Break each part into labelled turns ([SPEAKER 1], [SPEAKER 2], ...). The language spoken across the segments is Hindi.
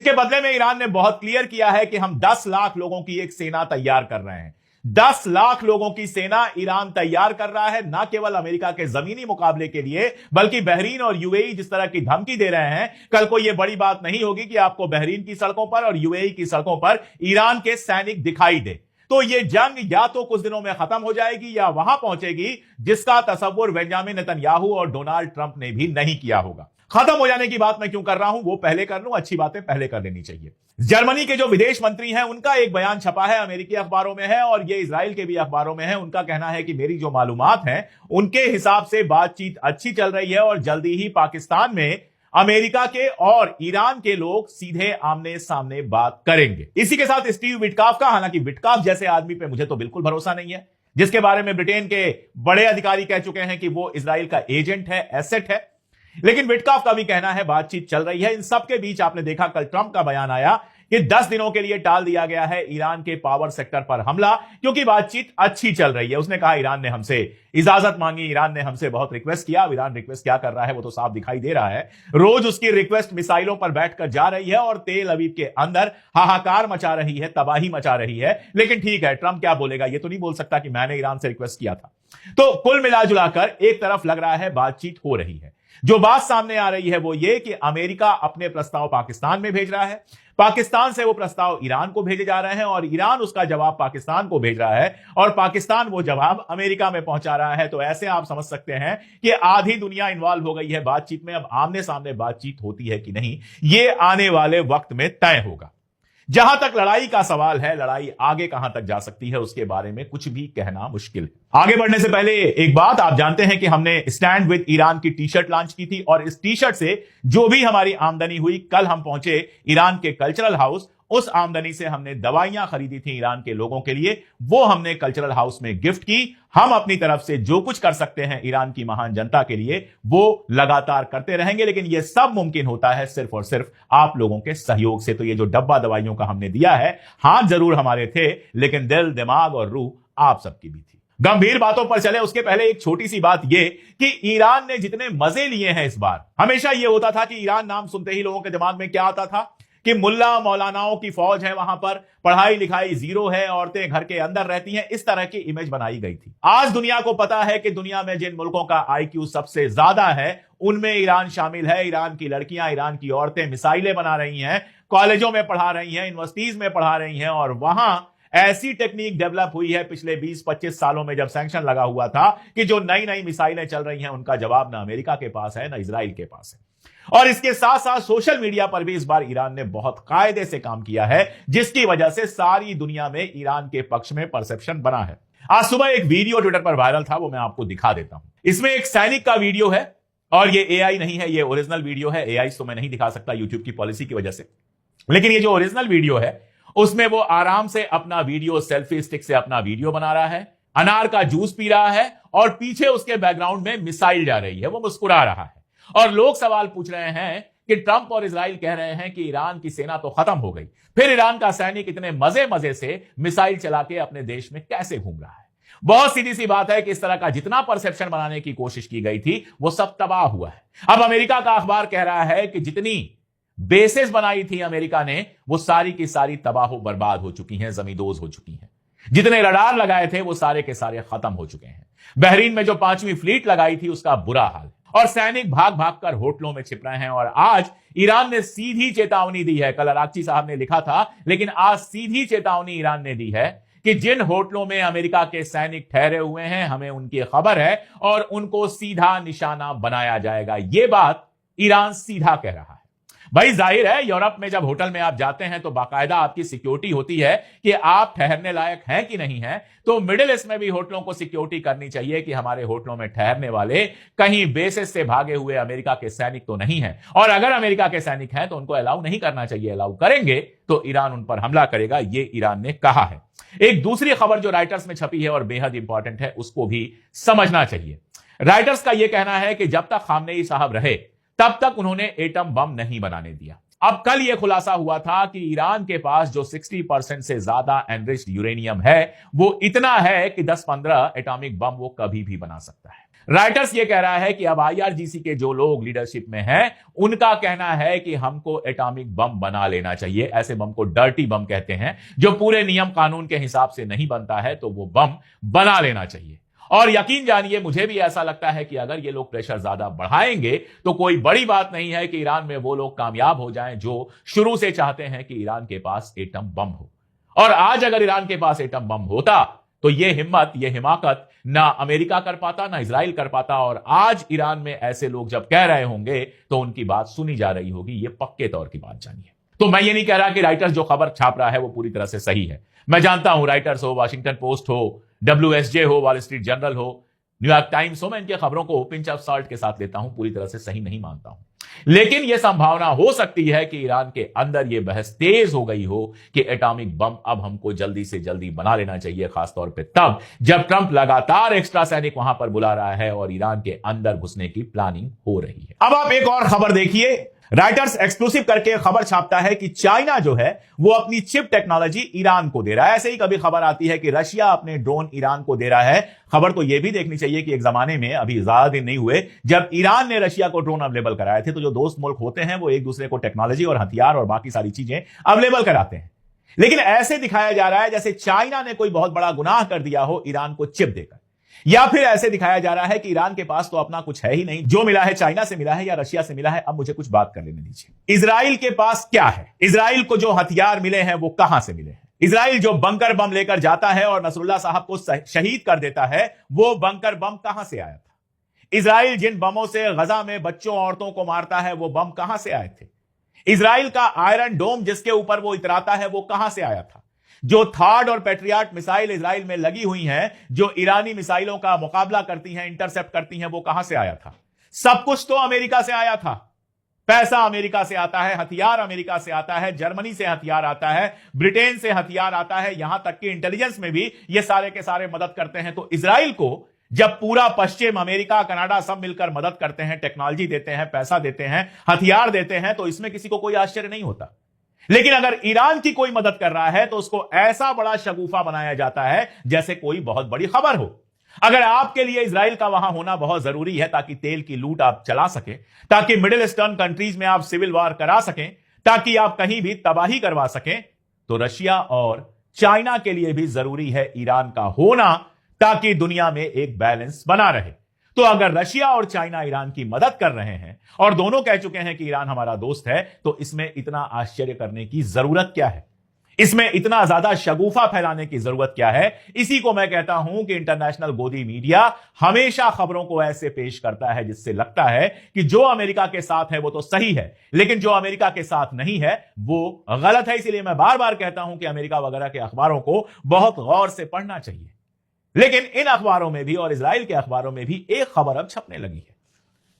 [SPEAKER 1] इसके बदले में ईरान ने बहुत क्लियर किया है कि हम 10 लाख लोगों की एक सेना तैयार कर रहे हैं। 10 लाख लोगों की सेना ईरान तैयार कर रहा है, ना केवल अमेरिका के जमीनी मुकाबले के लिए, बल्कि बहरीन और यूएई जिस तरह की धमकी दे रहे हैं, कल को यह बड़ी बात नहीं होगी कि आपको बहरीन की सड़कों पर और यूएई की सड़कों पर ईरान के सैनिक दिखाई दे। तो यह जंग या तो कुछ दिनों में खत्म हो जाएगी या वहां पहुंचेगी जिसका तसव्वुर बेंजामिन नेतन्याहू और डोनाल्ड ट्रंप ने भी नहीं किया होगा। खत्म हो जाने की बात मैं क्यों कर रहा हूं, वो पहले कर लूं, अच्छी बातें पहले कर लेनी चाहिए। जर्मनी के जो विदेश मंत्री हैं उनका एक बयान छपा है, अमेरिकी अखबारों में है और ये इजराइल के भी अखबारों में है। उनका कहना है कि मेरी जो मालूमात है उनके हिसाब से बातचीत अच्छी चल रही है और जल्दी ही पाकिस्तान में अमेरिका के और ईरान के लोग सीधे आमने सामने बात करेंगे। इसी के साथ स्टीव विटकॉफ का, हालांकि विटकॉफ जैसे आदमी पे मुझे तो बिल्कुल भरोसा नहीं है, जिसके बारे में ब्रिटेन के बड़े अधिकारी कह चुके हैं कि वो इजराइल का एजेंट है, एसेट है। लेकिन विटकॉफ का भी कहना है बातचीत चल रही है। इन सबके बीच आपने देखा कल ट्रंप का बयान आया कि 10 दिनों के लिए टाल दिया गया है ईरान के पावर सेक्टर पर हमला, क्योंकि बातचीत अच्छी चल रही है। उसने कहा ईरान ने हमसे इजाजत मांगी, ईरान ने हमसे बहुत रिक्वेस्ट किया। अब ईरान रिक्वेस्ट क्या कर रहा है वो तो साफ दिखाई दे रहा है। रोज उसकी रिक्वेस्ट मिसाइलों पर बैठकर जा रही है और तेल अवीव के अंदर हाहाकार मचा रही है, तबाही मचा रही है। लेकिन ठीक है, ट्रंप क्या बोलेगा, ये तो नहीं बोल सकता कि मैंने ईरान से रिक्वेस्ट किया था। तो कुल मिलाजुलाकर एक तरफ लग रहा है बातचीत हो रही है। जो बात सामने आ रही है वो ये कि अमेरिका अपने प्रस्ताव पाकिस्तान में भेज रहा है, पाकिस्तान से वो प्रस्ताव ईरान को भेजे जा रहे हैं और ईरान उसका जवाब पाकिस्तान को भेज रहा है और पाकिस्तान वो जवाब अमेरिका में पहुंचा रहा है। तो ऐसे आप समझ सकते हैं कि आधी दुनिया इन्वॉल्व हो गई है बातचीत में। अब आमने सामने बातचीत होती है कि नहीं, ये आने वाले वक्त में तय होगा। जहां तक लड़ाई का सवाल है, लड़ाई आगे कहां तक जा सकती है उसके बारे में कुछ भी कहना मुश्किल है। आगे बढ़ने से पहले एक बात, आप जानते हैं कि हमने स्टैंड विद ईरान की टी शर्ट लॉन्च की थी और इस टी शर्ट से जो भी हमारी आमदनी हुई, कल हम पहुंचे ईरान के कल्चरल हाउस, उस आमदनी से हमने दवाइयां खरीदी थी ईरान के लोगों के लिए, वो हमने कल्चरल हाउस में गिफ्ट की। हम अपनी तरफ से जो कुछ कर सकते हैं ईरान की महान जनता के लिए वो लगातार करते रहेंगे, लेकिन यह सब मुमकिन होता है सिर्फ और सिर्फ आप लोगों के सहयोग से। तो ये जो डब्बा दवाइयों का हमने दिया है, हाथ जरूर हमारे थे, लेकिन दिल, दिमाग और रूह आप सबकी भी थी। गंभीर बातों पर चले उसके पहले एक छोटी सी बात यह कि ईरान ने जितने मजे लिए हैं इस बार, हमेशा यह होता था कि ईरान नाम सुनते ही लोगों के दिमाग में क्या आता था कि मुल्ला मौलानाओं की फौज है वहां पर, पढ़ाई लिखाई जीरो है, औरतें घर के अंदर रहती हैं, इस तरह की इमेज बनाई गई थी। आज दुनिया को पता है कि दुनिया में जिन मुल्कों का आईक्यू सबसे ज्यादा है उनमें ईरान शामिल है। ईरान की लड़कियां, ईरान की औरतें मिसाइलें बना रही हैं, कॉलेजों में पढ़ा रही हैं, यूनिवर्सिटीज में पढ़ा रही हैं और वहां ऐसी टेक्निक डेवलप हुई है पिछले 20-25 सालों में, जब सैंक्शन लगा हुआ था, कि जो नई नई मिसाइलें चल रही हैं उनका जवाब ना अमेरिका के पास है ना इजराइल के पास है। और इसके साथ साथ सोशल मीडिया पर भी इस बार ईरान ने बहुत कायदे से काम किया है, जिसकी वजह से सारी दुनिया में ईरान के पक्ष में परसेप्शन बना है। आज सुबह एक वीडियो ट्विटर पर वायरल था, वो मैं आपको दिखा देता हूं। इसमें एक सैनिक का वीडियो है और ये एआई नहीं है, ये ओरिजिनल वीडियो है। एआई तो मैं नहीं दिखा सकता यूट्यूब की पॉलिसी की वजह से, लेकिन ये जो ओरिजिनल वीडियो है उसमें वो आराम से अपना वीडियो, सेल्फी स्टिक से अपना वीडियो बना रहा है, अनार का जूस पी रहा है और पीछे उसके बैकग्राउंड में मिसाइल जा रही है, वो मुस्कुरा रहा है। और लोग सवाल पूछ रहे हैं कि ट्रंप और इजराइल कह रहे हैं कि ईरान की सेना तो खत्म हो गई, फिर ईरान का सैनिक इतने मजे मजे से मिसाइल चला के अपने देश में कैसे घूम रहा है। बहुत सीधी सी बात है कि इस तरह का जितना परसेप्शन बनाने की कोशिश की गई थी वो सब तबाह हुआ है। अब अमेरिका का अखबार कह रहा है कि जितनी बेसेस बनाई थी अमेरिका ने वो सारी की सारी तबाह बर्बाद हो चुकी हैं, जमींदोज हो चुकी हैं। जितने रडार लगाए थे वो सारे के सारे खत्म हो चुके हैं। बहरीन में जो 5वीं फ्लीट लगाई थी उसका बुरा हाल है और सैनिक भाग भाग कर होटलों में छिप रहे हैं। और आज ईरान ने सीधी चेतावनी दी है, कल अराक्ची साहब ने लिखा था, लेकिन आज सीधी चेतावनी ईरान ने दी है कि जिन होटलों में अमेरिका के सैनिक ठहरे हुए हैं हमें उनकी खबर है और उनको सीधा निशाना बनाया जाएगा। यह बात ईरान सीधा कह रहा है। भाई जाहिर है, यूरोप में जब होटल में आप जाते हैं तो बाकायदा आपकी सिक्योरिटी होती है कि आप ठहरने लायक हैं कि नहीं हैं। तो मिडिल ईस्ट में भी होटलों को सिक्योरिटी करनी चाहिए कि हमारे होटलों में ठहरने वाले कहीं बेसिस से भागे हुए अमेरिका के सैनिक तो नहीं हैं, और अगर अमेरिका के सैनिक हैं तो उनको अलाउ नहीं करना चाहिए। अलाउ करेंगे तो ईरान उन पर हमला करेगा, ये ईरान ने कहा है। एक दूसरी खबर जो राइटर्स में छपी है और बेहद इंपॉर्टेंट है, उसको भी समझना चाहिए। राइटर्स का यह कहना है कि जब तक खामनेई साहब रहे तब तक उन्होंने एटम बम नहीं बनाने दिया। अब कल यह खुलासा हुआ था कि ईरान के पास जो 60% से ज्यादा एनरिच्ड यूरेनियम है वो इतना है कि 10-15 एटॉमिक बम वो कभी भी बना सकता है। राइटर्स ये कह रहा है कि अब आईआरजीसी के जो लोग लीडरशिप में हैं, उनका कहना है कि हमको एटॉमिक बम बना लेना चाहिए। ऐसे बम को डर्टी बम कहते हैं, जो पूरे नियम कानून के हिसाब से नहीं बनता है, तो वो बम बना लेना चाहिए। और यकीन जानिए, मुझे भी ऐसा लगता है कि अगर ये लोग प्रेशर ज्यादा बढ़ाएंगे तो कोई बड़ी बात नहीं है कि ईरान में वो लोग कामयाब हो जाएं जो शुरू से चाहते हैं कि ईरान के पास एटम बम हो। और आज अगर ईरान के पास एटम बम होता तो ये हिम्मत, ये हिमाकत ना अमेरिका कर पाता, ना इजराइल कर पाता। और आज ईरान में ऐसे लोग जब कह रहे होंगे तो उनकी बात सुनी जा रही होगी। ये पक्के तौर की बात जानिए। तो मैं ये नहीं कह रहा कि राइटर्स जो खबर छाप रहा है वो पूरी तरह से सही है। मैं जानता हूं राइटर्स हो, वॉशिंगटन पोस्ट हो, WSJ हो, वॉल स्ट्रीट जर्नल हो, न्यूयॉर्क टाइम्स हो, मैं इनकी खबरों को पिंच ऑफ सॉल्ट के साथ लेता हूं, पूरी तरह से सही नहीं मानता हूं। लेकिन यह संभावना हो सकती है कि ईरान के अंदर यह बहस तेज हो गई हो कि एटॉमिक बम अब हमको जल्दी से जल्दी बना लेना चाहिए, खासतौर पे तब जब ट्रंप लगातार एक्स्ट्रा सैनिक वहां पर बुला रहा है और ईरान के अंदर घुसने की प्लानिंग हो रही है। अब आप एक और खबर देखिए। राइटर्स एक्सक्लूसिव करके खबर छापता है कि चाइना जो है वो अपनी चिप टेक्नोलॉजी ईरान को दे रहा है। ऐसे ही कभी खबर आती है कि रशिया अपने ड्रोन ईरान को दे रहा है। खबर तो यह भी देखनी चाहिए कि एक जमाने में, अभी ज्यादा दिन नहीं हुए, जब ईरान ने रशिया को ड्रोन अवेलेबल कराए थे, तो जो दोस्त मुल्क होते हैं वो एक दूसरे को टेक्नोलॉजी और हथियार और बाकी सारी चीजें अवेलेबल कराते हैं। लेकिन ऐसे दिखाया जा रहा है जैसे चाइना ने कोई बहुत बड़ा गुनाह कर दिया हो ईरान को चिप देकर, या फिर ऐसे दिखाया जा रहा है कि ईरान के पास तो अपना कुछ है ही नहीं, जो मिला है चाइना से मिला है या रशिया से मिला है। अब मुझे कुछ बात कर लेने दीजिए। इजराइल के पास क्या है? इजराइल को जो हथियार मिले हैं वो कहां से मिले हैं? इजराइल जो बंकर बम लेकर जाता है और नसरुल्लाह साहब को शहीद कर देता है, वो बंकर बम कहां से आया था? इजराइल जिन बमों से गजा में बच्चों औरतों को मारता है, वो बम कहां से आए थे? इजराइल का आयरन डोम जिसके ऊपर वो इतराता है, वो कहां से आया था? जो थार्ड और पैट्रियट मिसाइल इजराइल में लगी हुई हैं, जो ईरानी मिसाइलों का मुकाबला करती हैं, इंटरसेप्ट करती हैं, वो कहां से आया था? सब कुछ तो अमेरिका से आया था। पैसा अमेरिका से आता है, हथियार अमेरिका से आता है, जर्मनी से हथियार आता है, ब्रिटेन से हथियार आता है, यहां तक कि इंटेलिजेंस में भी ये सारे के सारे मदद करते हैं। तो इजराइल को जब पूरा पश्चिम, अमेरिका, कनाडा सब मिलकर मदद करते हैं, टेक्नोलॉजी देते हैं, पैसा देते हैं, हथियार देते हैं, तो इसमें किसी को कोई आश्चर्य नहीं होता। लेकिन अगर ईरान की कोई मदद कर रहा है तो उसको ऐसा बड़ा शगुफा बनाया जाता है जैसे कोई बहुत बड़ी खबर हो। अगर आपके लिए इजराइल का वहां होना बहुत जरूरी है ताकि तेल की लूट आप चला सकें, ताकि मिडिल ईस्टर्न कंट्रीज में आप सिविल वॉर करा सकें, ताकि आप कहीं भी तबाही करवा सकें, तो रशिया और चाइना के लिए भी जरूरी है ईरान का होना, ताकि दुनिया में एक बैलेंस बना रहे। तो अगर रशिया और चाइना ईरान की मदद कर रहे हैं और दोनों कह चुके हैं कि ईरान हमारा दोस्त है, तो इसमें इतना आश्चर्य करने की जरूरत क्या है? इसमें इतना ज्यादा शगुफा फैलाने की जरूरत क्या है? इसी को मैं कहता हूं कि इंटरनेशनल गोदी मीडिया हमेशा खबरों को ऐसे पेश करता है जिससे लगता है कि जो अमेरिका के साथ है वो तो सही है, लेकिन जो अमेरिका के साथ नहीं है वो गलत है। इसीलिए मैं बार बार कहता हूं कि अमेरिका वगैरह के अखबारों को बहुत गौर से पढ़ना चाहिए। लेकिन इन अखबारों में भी और इजराइल के अखबारों में भी एक खबर अब छपने लगी है।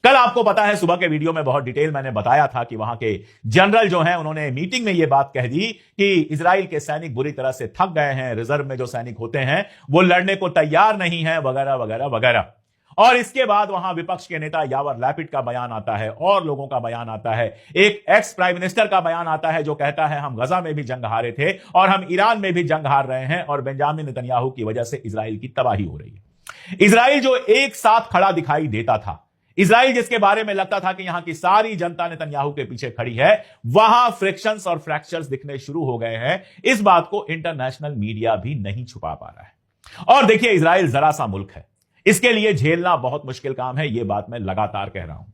[SPEAKER 1] कल आपको पता है, सुबह के वीडियो में बहुत डिटेल मैंने बताया था कि वहां के जनरल जो हैं, उन्होंने मीटिंग में यह बात कह दी कि इजराइल के सैनिक बुरी तरह से थक गए हैं, रिजर्व में जो सैनिक होते हैं वो लड़ने को तैयार नहीं है, वगैरह वगैरह वगैरह। और इसके बाद वहां विपक्ष के नेता यावर लैपिड का बयान आता है और लोगों का बयान आता है। एक एक्स प्राइम मिनिस्टर का बयान आता है जो कहता है हम गजा में भी जंग हारे थे और हम ईरान में भी जंग हार रहे हैं और बेंजामिन नेतन्याहू की वजह से इजराइल की तबाही हो रही है। इजराइल जो एक साथ खड़ा दिखाई देता था, इजराइल जिसके बारे में लगता था कि यहां की सारी जनता नेतन्याहू के पीछे खड़ी है, वहां फ्रिक्शंस और फ्रैक्चर्स दिखने शुरू हो गए हैं। इस बात को इंटरनेशनल मीडिया भी नहीं छुपा पा रहा है। और देखिए, इजराइल जरा सा मुल्क है, इसके लिए झेलना बहुत मुश्किल काम है। यह बात मैं लगातार कह रहा हूं।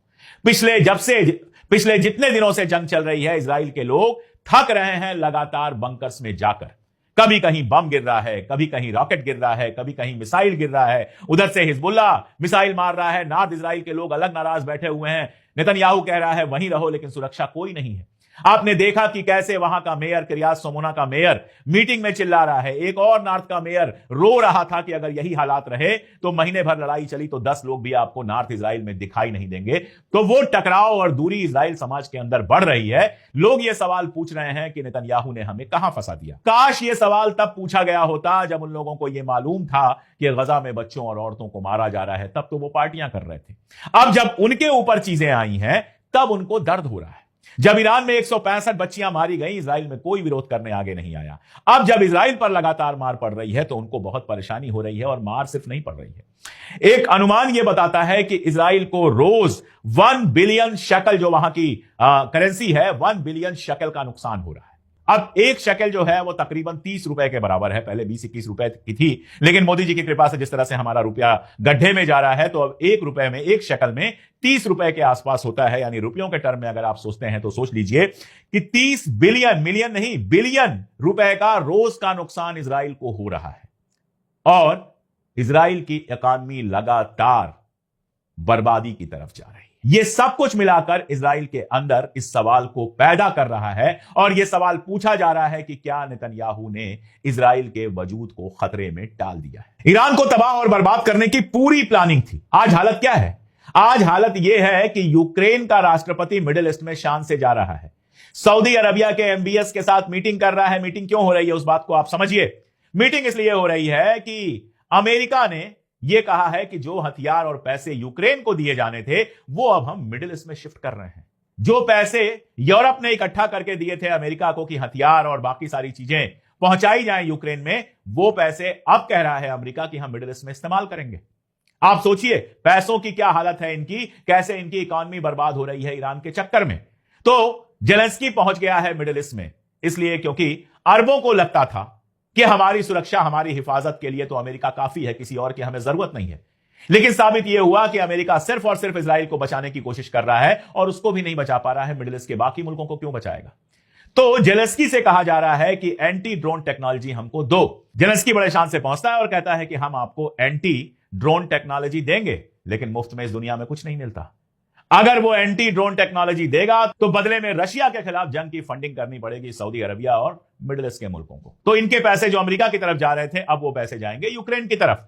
[SPEAKER 1] पिछले जितने दिनों से जंग चल रही है, इजराइल के लोग थक रहे हैं लगातार बंकर्स में जाकर। कभी कहीं बम गिर रहा है, कभी कहीं रॉकेट गिर रहा है, कभी कहीं मिसाइल गिर रहा है, उधर से हिजबुल्ला मिसाइल मार रहा है, नॉर्थ इजराइल के लोग अलग नाराज बैठे हुए हैं। नेतन्याहू कह रहा है वहीं रहो, लेकिन सुरक्षा कोई नहीं है। आपने देखा कि कैसे वहां का मेयर, किर्यात सोमोना का मेयर मीटिंग में चिल्ला रहा है। एक और नॉर्थ का मेयर रो रहा था कि अगर यही हालात रहे तो महीने भर लड़ाई चली तो 10 लोग भी आपको नॉर्थ इजराइल में दिखाई नहीं देंगे। तो वो टकराव और दूरी इजराइल समाज के अंदर बढ़ रही है। लोग ये सवाल पूछ रहे हैं कि नेतन्याहू ने हमें कहां फंसा दिया। काश ये सवाल तब पूछा गया होता जब उन लोगों को यह मालूम था कि गजा में बच्चों और औरतों को मारा जा रहा है, तब तो वो पार्टियां कर रहे थे। अब जब उनके ऊपर चीजें आई हैं, तब उनको दर्द हो रहा है। जब ईरान में 165 बच्चियां मारी गई, इजराइल में कोई विरोध करने आगे नहीं आया। अब जब इजराइल पर लगातार मार पड़ रही है तो उनको बहुत परेशानी हो रही है, और मार सिर्फ नहीं पड़ रही है। एक अनुमान यह बताता है कि इजराइल को रोज 1 बिलियन शक्ल, जो वहां की करेंसी है, 1 बिलियन शक्ल का नुकसान हो रहा है। अब एक शक्ल जो है वो तकरीबन 30 रुपए के बराबर है। पहले 20-21 रुपए की थी, लेकिन मोदी जी की कृपा से जिस तरह से हमारा रुपया गड्ढे में जा रहा है, तो अब 1 रुपए में, एक शक्ल में 30 रुपए के आसपास होता है। यानी रुपयों के टर्म में अगर आप सोचते हैं तो सोच लीजिए कि 30 बिलियन, मिलियन नहीं, बिलियन रुपए का रोज का नुकसान इजराइल को हो रहा है। और इजराइल की इकॉनमी लगातार बर्बादी की तरफ जा रही है। यह सब कुछ मिलाकर इजराइल के अंदर इस सवाल को पैदा कर रहा है, और यह सवाल पूछा जा रहा है कि क्या नेतन्याहू ने इजराइल के वजूद को खतरे में डाल दिया है। ईरान को तबाह और बर्बाद करने की पूरी प्लानिंग थी। आज हालत क्या है? आज हालत यह है कि यूक्रेन का राष्ट्रपति मिडिल ईस्ट में शान से जा रहा है, सऊदी अरबिया के एमबीएस के साथ मीटिंग कर रहा है। मीटिंग क्यों हो रही है उस बात को आप समझिए। मीटिंग इसलिए हो रही है कि अमेरिका ने यह कहा है कि जो हथियार और पैसे यूक्रेन को दिए जाने थे वो अब हम मिडिल ईस्ट में शिफ्ट कर रहे हैं। जो पैसे यूरोप ने इकट्ठा करके दिए थे अमेरिका को कि हथियार और बाकी सारी चीजें पहुंचाई जाएं यूक्रेन में, वो पैसे अब कह रहा है अमेरिका कि हम मिडिल ईस्ट में इस्तेमाल करेंगे। आप सोचिए पैसों की क्या हालत है इनकी, कैसे इनकी इकॉनमी बर्बाद हो रही है ईरान के चक्कर में। तो जेलेंस्की पहुंच गया है मिडिल ईस्ट में, इसलिए क्योंकि अरबों को लगता था कि हमारी सुरक्षा, हमारी हिफाजत के लिए तो अमेरिका काफी है, किसी और की हमें जरूरत नहीं है। लेकिन साबित यह हुआ कि अमेरिका सिर्फ और सिर्फ इजराइल को बचाने की कोशिश कर रहा है, और उसको भी नहीं बचा पा रहा है। मिडिल ईस्ट के बाकी मुल्कों को क्यों बचाएगा? तो जेलेंस्की से कहा जा रहा है कि एंटी ड्रोन टेक्नोलॉजी हमको दो। जेलेंस्की बड़े शान से पहुंचता है और कहता है कि हम आपको एंटी ड्रोन टेक्नोलॉजी देंगे, लेकिन मुफ्त में इस दुनिया में कुछ नहीं मिलता। अगर वो एंटी ड्रोन टेक्नोलॉजी देगा तो बदले में रशिया के खिलाफ जंग की फंडिंग करनी पड़ेगी सऊदी अरबिया और मिडिल ईस्ट के मुल्कों को। तो इनके पैसे जो अमेरिका की तरफ जा रहे थे, अब वो पैसे जाएंगे यूक्रेन की तरफ।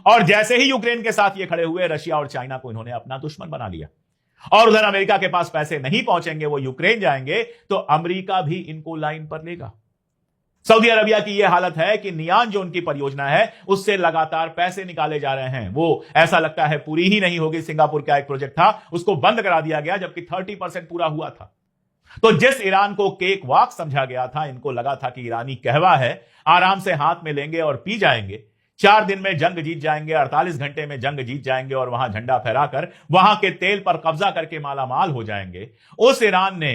[SPEAKER 1] और जैसे ही यूक्रेन के साथ ये खड़े हुए, रशिया और चाइना को इन्होंने अपना दुश्मन बना लिया। और उधर अमेरिका के पास पैसे नहीं पहुंचेंगे, वो यूक्रेन जाएंगे, तो अमेरिका भी इनको लाइन पर लेगा। सऊदी अरबिया की यह हालत है कि नियान जो उनकी परियोजना है उससे लगातार पैसे निकाले जा रहे हैं। वो ऐसा लगता है पूरी ही नहीं होगी। सिंगापुर का एक प्रोजेक्ट था, उसको बंद करा दिया गया, जबकि 30% पूरा हुआ था। तो जिस ईरान को केक वॉक समझा गया था, इनको लगा था कि ईरानी कहवा है, आराम से हाथ में लेंगे और पी जाएंगे, 4 दिन में जंग जीत जाएंगे, 48 घंटे में जंग जीत जाएंगे और वहां झंडा फहराकर वहां के तेल पर कब्जा करके मालामाल हो जाएंगे। उस ईरान ने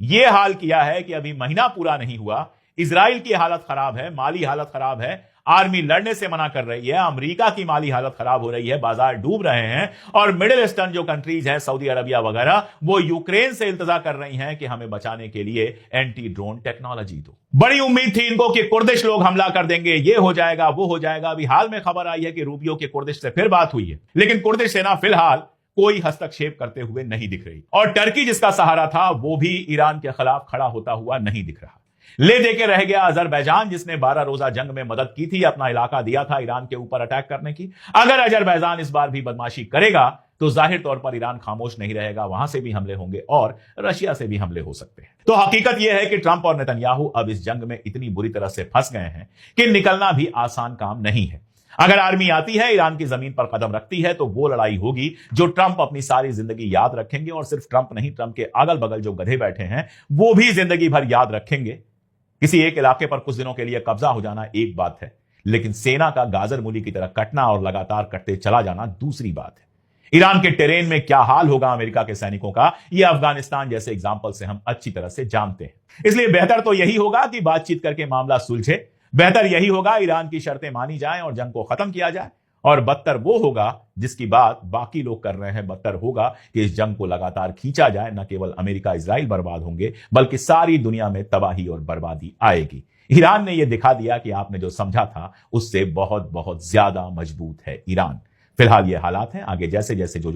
[SPEAKER 1] यह हाल किया है कि अभी महीना पूरा नहीं हुआ, इजराइल की हालत खराब है, माली हालत खराब है, आर्मी लड़ने से मना कर रही है, अमेरिका की माली हालत खराब हो रही है, बाजार डूब रहे हैं, और मिडिल ईस्टर्न जो कंट्रीज हैं, सऊदी अरबिया वगैरह, वो यूक्रेन से इल्तजा कर रही हैं कि हमें बचाने के लिए एंटी ड्रोन टेक्नोलॉजी दो। बड़ी उम्मीद थी इनको कि कुर्दिश लोग हमला कर देंगे, ये हो जाएगा, वो हो जाएगा। अभी हाल में खबर आई है कि रूबियो के कुर्दिश से फिर बात हुई है, लेकिन कुर्दिश सेना फिलहाल कोई हस्तक्षेप करते हुए नहीं दिख रही, और टर्की जिसका सहारा था वो भी ईरान के खिलाफ खड़ा होता हुआ नहीं दिख रहा। ले देके रह गया अजरबैजान, जिसने 12 रोजा जंग में मदद की थी, अपना इलाका दिया था ईरान के ऊपर अटैक करने की। अगर अजरबैजान इस बार भी बदमाशी करेगा तो जाहिर तौर पर ईरान खामोश नहीं रहेगा, वहां से भी हमले होंगे और रशिया से भी हमले हो सकते हैं। तो हकीकत यह है कि ट्रंप और नेतन्याहू अब इस जंग में इतनी बुरी तरह से फंस गए हैं कि निकलना भी आसान काम नहीं है। अगर आर्मी आती है, ईरान की जमीन पर कदम रखती है, तो वो लड़ाई होगी जो ट्रंप अपनी सारी जिंदगी याद रखेंगे। और सिर्फ ट्रंप नहीं, ट्रंप के अगल बगल जो गधे बैठे हैं वो भी जिंदगी भर याद रखेंगे। किसी एक इलाके पर कुछ दिनों के लिए कब्जा हो जाना एक बात है, लेकिन सेना का गाजर मूली की तरह कटना और लगातार कटते चला जाना दूसरी बात है। ईरान के टेरेन में क्या हाल होगा अमेरिका के सैनिकों का, यह अफगानिस्तान जैसे एग्जाम्पल से हम अच्छी तरह से जानते हैं। इसलिए बेहतर तो यही होगा कि बातचीत करके मामला सुलझे, बेहतर यही होगा ईरान की शर्तें मानी जाएं और जंग को खत्म किया जाए। और बदतर वो होगा जिसकी बात बाकी लोग कर रहे हैं, बदतर होगा कि इस जंग को लगातार खींचा जाए। न केवल अमेरिका इजराइल बर्बाद होंगे, बल्कि सारी दुनिया में तबाही और बर्बादी आएगी। ईरान ने यह दिखा दिया कि आपने जो समझा था उससे बहुत बहुत ज्यादा मजबूत है ईरान। फिलहाल ये हालात हैं, आगे जैसे जैसे जो